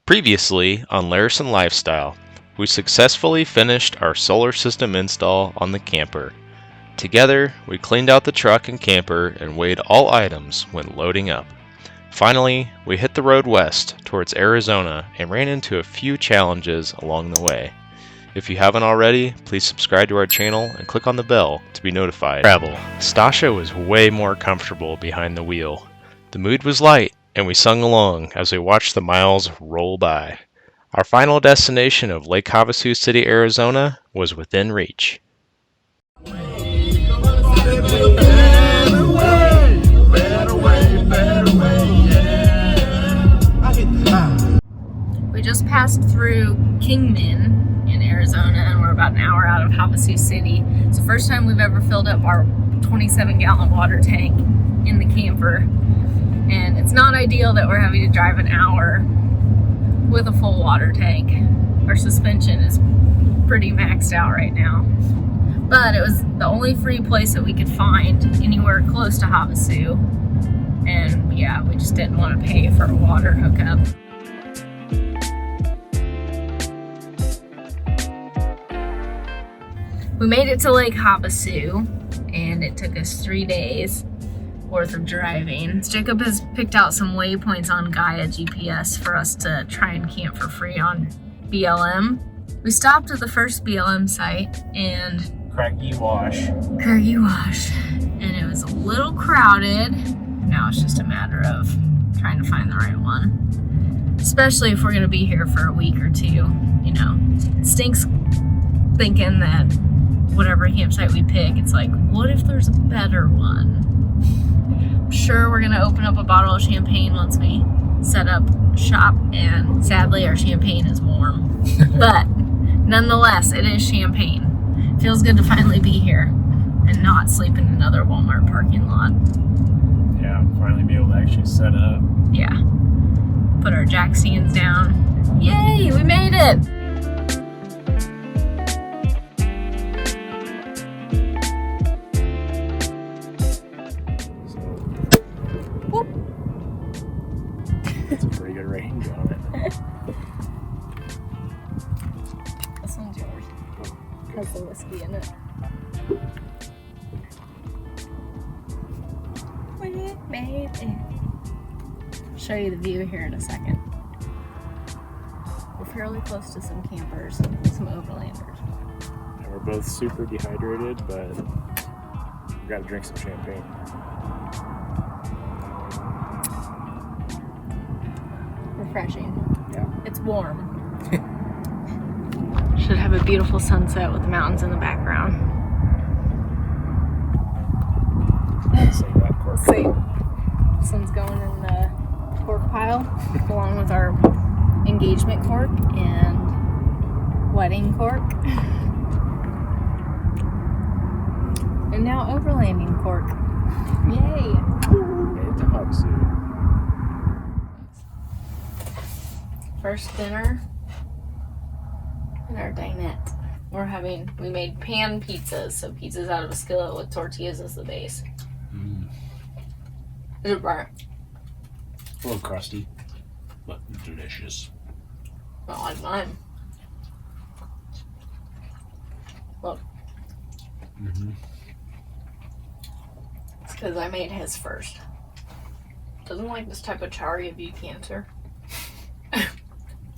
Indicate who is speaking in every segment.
Speaker 1: Previously on Larison Lifestyle, we successfully finished our solar system install on the camper. Together, we cleaned out the truck and camper and weighed all items when loading up. Finally, we hit the road west towards Arizona and ran into a few challenges along the way. If you haven't already, please subscribe to our channel and click on the bell to be notified. Travel. Stasia was way more comfortable behind the wheel. The mood was light, and we sung along as we watched the miles roll by. Our final destination of Lake Havasu City, Arizona was within reach.
Speaker 2: We just passed through Kingman in Arizona, and we're about an hour out of Havasu City. It's the first time we've ever filled up our 27-gallon water tank in the camper, and it's not ideal that we're having to drive an hour with a full water tank. Our suspension is pretty maxed out right now, but it was the only free place that we could find anywhere close to Havasu, and yeah, we just didn't want to pay for a water hookup. We made it to Lake Havasu, and it took us 3 days worth of driving. Jacob has picked out some waypoints on Gaia GPS for us to try and camp for free on BLM. We stopped at the first BLM site and
Speaker 1: Craggy Wash.
Speaker 2: And it was a little crowded. Now it's just a matter of trying to find the right one. Especially if we're gonna be here for a week or two, you know. It stinks thinking that whatever campsite we pick, it's like, what if there's a better one? I'm sure we're gonna open up a bottle of champagne once we set up shop, and sadly our champagne is warm. But nonetheless, it is champagne. Feels good to finally be here and not sleep in another Walmart parking lot.
Speaker 1: Yeah, finally be able to actually set up.
Speaker 2: Yeah. Put our jack stands down. Yay, we made it!
Speaker 1: That's a pretty good range on it.
Speaker 2: This one's yours. Has the whiskey in it. We made it. I'll show you the view here in a second. We're fairly close to some campers, some overlanders.
Speaker 1: And we're both super dehydrated, but we gotta drink some champagne.
Speaker 2: Refreshing.
Speaker 1: Yeah.
Speaker 2: It's warm. Should have a beautiful sunset with the mountains in the background.
Speaker 1: Say that cork.
Speaker 2: See, this one's going in the cork pile along with our engagement cork and wedding cork. And now overlanding cork. Yay!
Speaker 1: Made it to Havasu.
Speaker 2: First dinner in our dinette. We made pan pizzas, so pizzas out of a skillet with tortillas as the base. Is it burnt?
Speaker 1: A little crusty, but delicious.
Speaker 2: Not like mine. Look. It's because I made his first. Doesn't like this type of char give you cancer?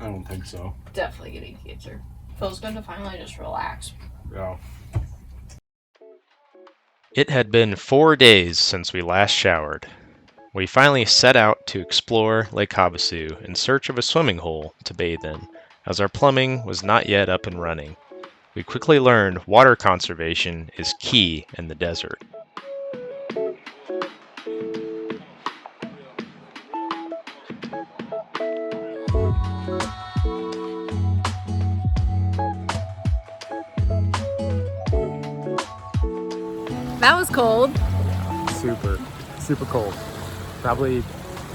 Speaker 1: I don't think so.
Speaker 2: Definitely getting cancer. Feels good to finally just relax.
Speaker 1: Yeah. It had been 4 days since we last showered. We finally set out to explore Lake Havasu in search of a swimming hole to bathe in, as our plumbing was not yet up and running. We quickly learned water conservation is key in the desert.
Speaker 2: That was cold.
Speaker 3: Super cold. Probably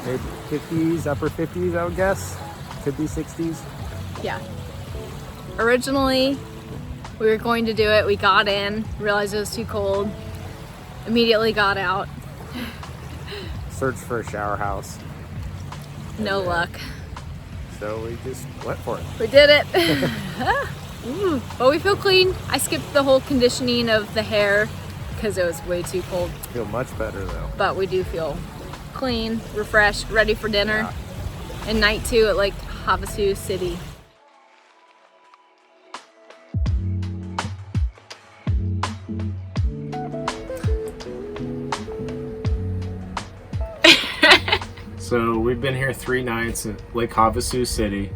Speaker 3: mid 50s, upper 50s, I would guess. Could be 60s.
Speaker 2: Yeah. Originally, we were going to do it. We got in, realized it was too cold, immediately got out.
Speaker 3: Search for a shower house.
Speaker 2: No luck.
Speaker 3: So we just went for it.
Speaker 2: We did it. But we feel clean. I skipped the whole conditioning of the hair because it was way too cold.
Speaker 3: Feel much better though.
Speaker 2: But we do feel clean, refreshed, ready for dinner. And night 2 at Lake Havasu City.
Speaker 3: So we've been here 3 nights at Lake Havasu City,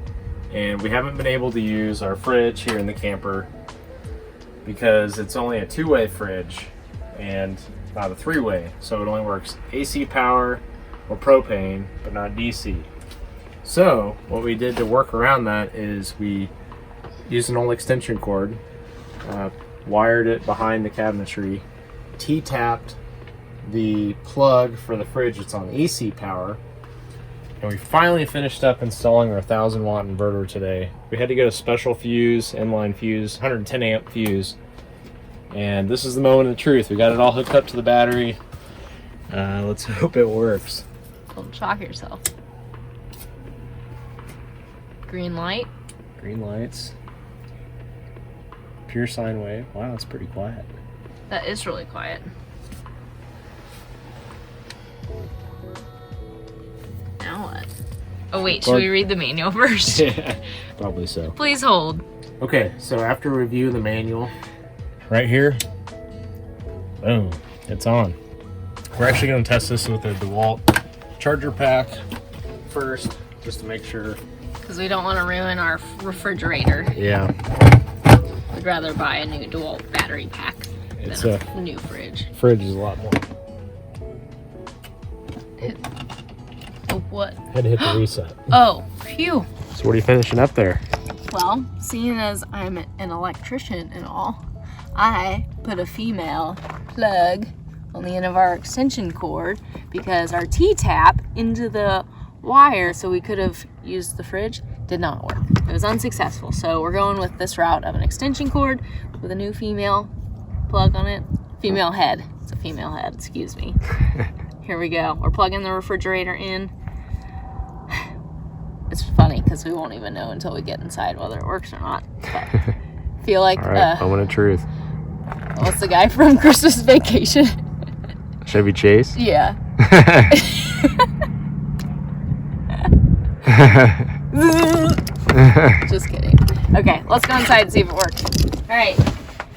Speaker 3: and we haven't been able to use our fridge here in the camper because it's only a 2-way fridge and not a 3-way. So it only works AC power or propane, but not DC. So what we did to work around that is we used an old extension cord, wired it behind the cabinetry, T-tapped the plug for the fridge that's on AC power, and we finally finished up installing our 1000-watt inverter today. We had to get a special fuse, inline fuse, 110 amp fuse, and this is the moment of truth. We got it all hooked up to the battery. Let's hope it works.
Speaker 2: Don't shock yourself. Green light.
Speaker 3: Green lights. Pure sine wave. Wow, it's pretty quiet.
Speaker 2: That is really quiet. Now what? Oh wait, should we read the manual first?
Speaker 3: Yeah, probably so.
Speaker 2: Please hold.
Speaker 3: Okay, so after review the manual, right here, boom, it's on. We're actually going to test this with a DeWalt charger pack first, just to make sure.
Speaker 2: Because we don't want to ruin our refrigerator.
Speaker 3: Yeah.
Speaker 2: We'd rather buy a new DeWalt battery pack
Speaker 3: It's
Speaker 2: than a new fridge.
Speaker 3: Fridge is a lot more.
Speaker 2: Oh, what?
Speaker 3: Had to hit the reset.
Speaker 2: Oh, phew.
Speaker 3: So what are you finishing up there?
Speaker 2: Well, seeing as I'm an electrician and all, I put a female plug on the end of our extension cord because our T-tap into the wire so we could have used the fridge did not work. It was unsuccessful. So we're going with this route of an extension cord with a new female plug on it. Female head. It's a female head, excuse me. Here we go. We're plugging the refrigerator in. It's funny because we won't even know until we get inside whether it works or not. But feel like
Speaker 3: All right, moment of truth.
Speaker 2: what's the guy from Christmas Vacation?
Speaker 3: Chevy Chase?
Speaker 2: Yeah. Just kidding. Okay, let's go inside and see if it works. All right,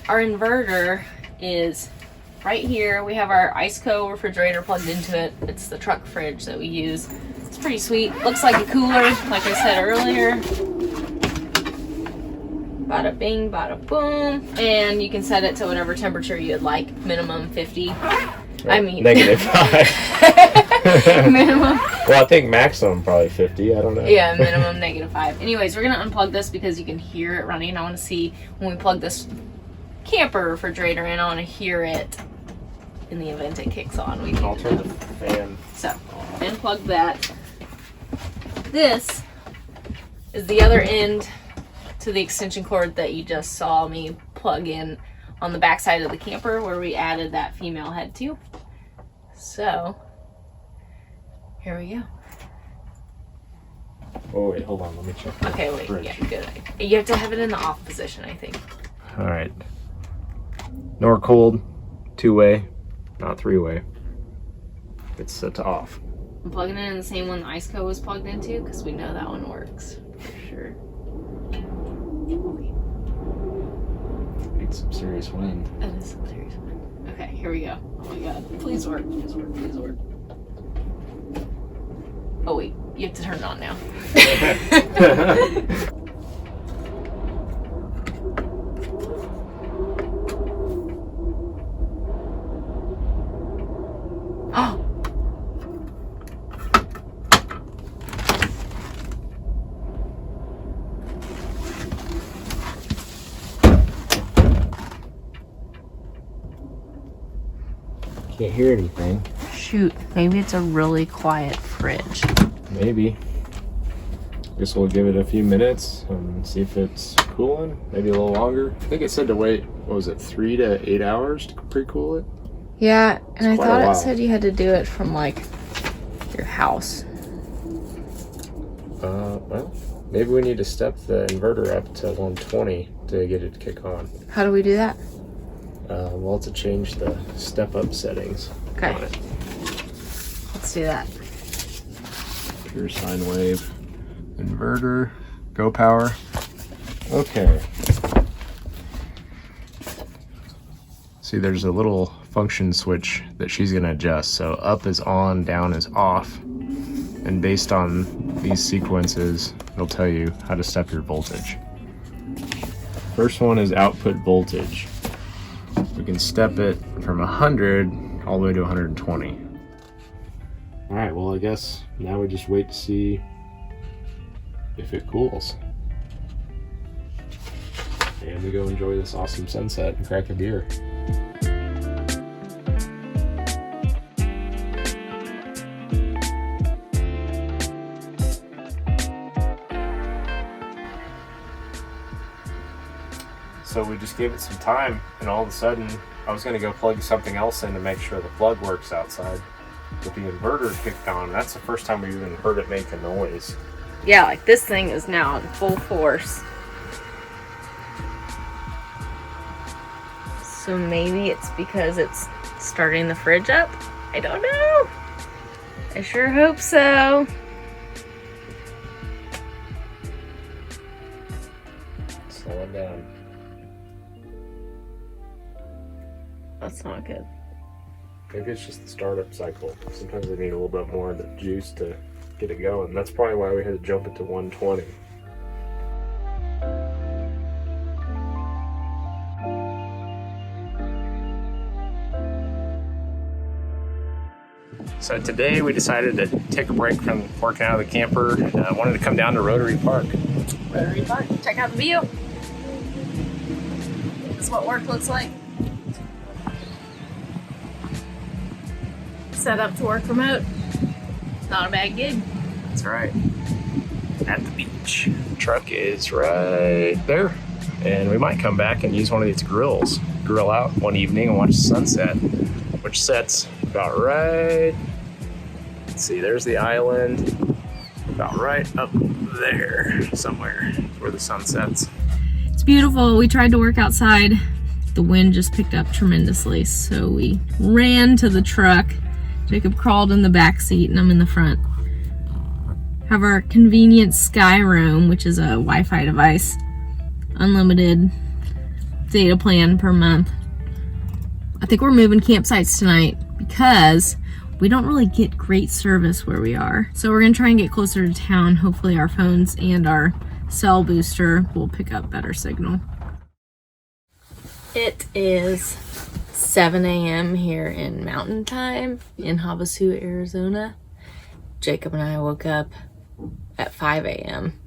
Speaker 2: our inverter is right here. We have our Iceco refrigerator plugged into it. It's the truck fridge that we use. It's pretty sweet. Looks like a cooler, like I said earlier. Bada bing, bada boom. And you can set it to whatever temperature you'd like. Minimum 50. I mean...
Speaker 3: -5.
Speaker 2: minimum.
Speaker 3: Well, I think maximum probably 50. I don't know.
Speaker 2: Yeah, minimum -5. Anyways, we're going to unplug this because you can hear it running. I want to see when we plug this camper refrigerator in, I want to hear it in the event it kicks on.
Speaker 3: I'll turn the fan.
Speaker 2: So, unplug that. This is the other end to the extension cord that you just saw me plug in on the back side of the camper where we added that female head to. So, here we go.
Speaker 3: Oh, wait, hold on. Let me check.
Speaker 2: Okay, wait.
Speaker 3: Fridge.
Speaker 2: Yeah, good. You have to have it in the off position, I think.
Speaker 3: All right. Nor cold, 2-way, not 3-way. It's set to off.
Speaker 2: I'm plugging it in the same one the Iceco was plugged into because we know that one works for sure.
Speaker 3: Need some serious wind.
Speaker 2: That is some serious wind. Okay, here we go. Oh my god. Please work. Please work. Please work. Oh wait, you have to turn it on now.
Speaker 3: Can't hear anything.
Speaker 2: Shoot, maybe it's a really quiet fridge.
Speaker 3: Maybe. Guess we'll give it a few minutes and see if it's cooling. Maybe a little longer. I think it said to wait, what was it, 3 to 8 hours to pre-cool it?
Speaker 2: Yeah, and I
Speaker 3: quite a
Speaker 2: thought it
Speaker 3: while.
Speaker 2: said you had to do it from like your house.
Speaker 3: Well, Maybe we need to step the inverter up to 120 to get it to kick on.
Speaker 2: How do we do that?
Speaker 3: We'll have to change the step-up settings.
Speaker 2: Okay. Let's do that.
Speaker 3: Pure sine wave. Inverter. Go power. Okay. See, there's a little function switch that she's going to adjust. So up is on, down is off. And based on these sequences, it'll tell you how to step your voltage. First one is output voltage. We can step it from 100 all the way to 120. All right, well, I guess now we just wait to see if it cools. And we go enjoy this awesome sunset and crack a beer. So we just gave it some time, and all of a sudden, I was going to go plug something else in to make sure the plug works outside. But the inverter kicked on. That's the first time we even heard it make a noise.
Speaker 2: Yeah, like this thing is now in full force. So maybe it's because it's starting the fridge up? I don't know. I sure hope so.
Speaker 3: Slow it down.
Speaker 2: That's not good.
Speaker 3: Maybe it's just the startup cycle. Sometimes they need a little bit more of the juice to get it going. That's probably why we had to jump it to 120. So today we decided to take a break from working out of the camper. Wanted to come down to Rotary Park.
Speaker 2: Rotary Park, check out the view. This is what work looks like. Set up to work remote. Not a bad gig.
Speaker 3: That's right. At the beach. Truck is right there. And we might come back and use one of these grills. Grill out one evening and watch the sunset, which sets about right. Let's see, there's the island. About right up there somewhere where the sun sets.
Speaker 2: It's beautiful. We tried to work outside. The wind just picked up tremendously, so we ran to the truck. Jacob crawled in the back seat and I'm in the front. Have our convenient Sky Roam, which is a Wi-Fi device. Unlimited data plan per month. I think we're moving campsites tonight because we don't really get great service where we are. So we're gonna try and get closer to town. Hopefully our phones and our cell booster will pick up better signal. It is 7 a.m. here in Mountain Time in Havasu, Arizona. Jacob and I woke up at 5 a.m.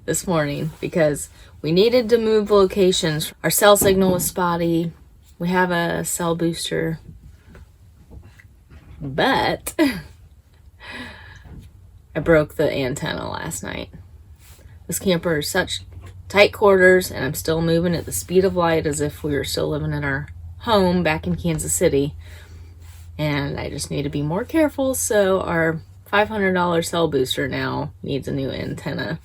Speaker 2: this morning because we needed to move locations. Our cell signal was spotty. We have a cell booster, but I broke the antenna last night. This camper is such tight quarters and I'm still moving at the speed of light as if we were still living in our home back in Kansas City, and I just need to be more careful. So our $500 cell booster now needs a new antenna.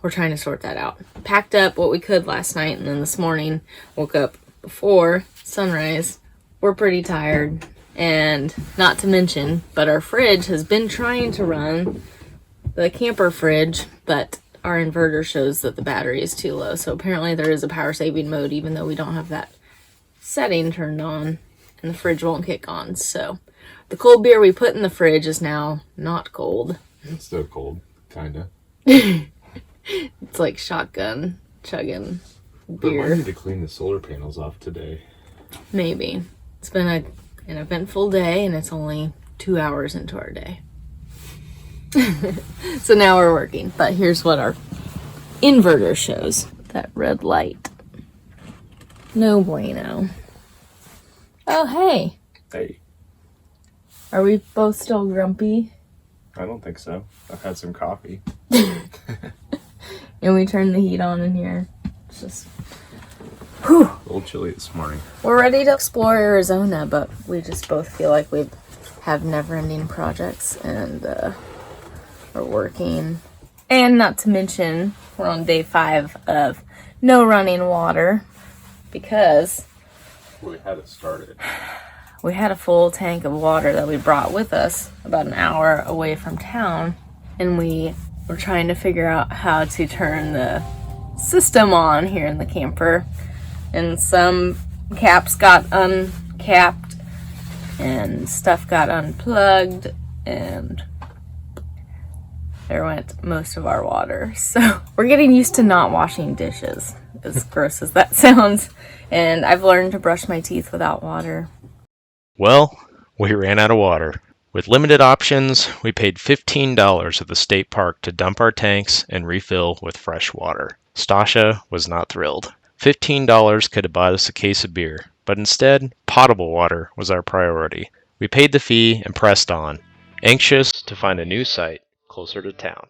Speaker 2: We're trying to sort that out. Packed up what we could last night, and then this morning woke up before sunrise. We're pretty tired, and not to mention, but our fridge has been trying to run, the camper fridge, but our inverter shows that the battery is too low. So apparently there is a power saving mode, even though we don't have that setting turned on, and the fridge won't kick on. So the cold beer we put in the fridge is now not cold.
Speaker 3: It's still cold, kinda.
Speaker 2: It's like shotgun chugging beer.
Speaker 3: But I need to clean the solar panels off today.
Speaker 2: Maybe. It's been an eventful day, and it's only 2 hours into our day. So now we're working, but here's what our inverter shows. That red light. No bueno. Oh, hey.
Speaker 3: Hey.
Speaker 2: Are we both still grumpy?
Speaker 3: I don't think so. I've had some coffee.
Speaker 2: And we turned the heat on in here. It's just... whew.
Speaker 3: A little chilly this morning.
Speaker 2: We're ready to explore Arizona, but we just both feel like we have never-ending projects, and are working. And not to mention, we're on day 5 of no running water because
Speaker 3: We had it started.
Speaker 2: we had a full tank of water that we brought with us about an hour away from town, and we were trying to figure out how to turn the system on here in the camper, and some caps got uncapped and stuff got unplugged, and there went most of our water. So we're getting used to not washing dishes, as gross as that sounds, and I've learned to brush my teeth without water.
Speaker 1: Well, we ran out of water. With limited options, we paid $15 at the state park to dump our tanks and refill with fresh water. Stasia was not thrilled. $15 could have bought us a case of beer, but instead, potable water was our priority. We paid the fee and pressed on, anxious to find a new site closer to town.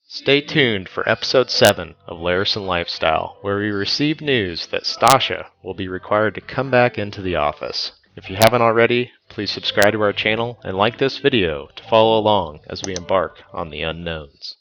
Speaker 1: Stay tuned for episode 7 of Larison Lifestyle, where we receive news that Stasia will be required to come back into the office. If you haven't already, please subscribe to our channel and like this video to follow along as we embark on the unknowns.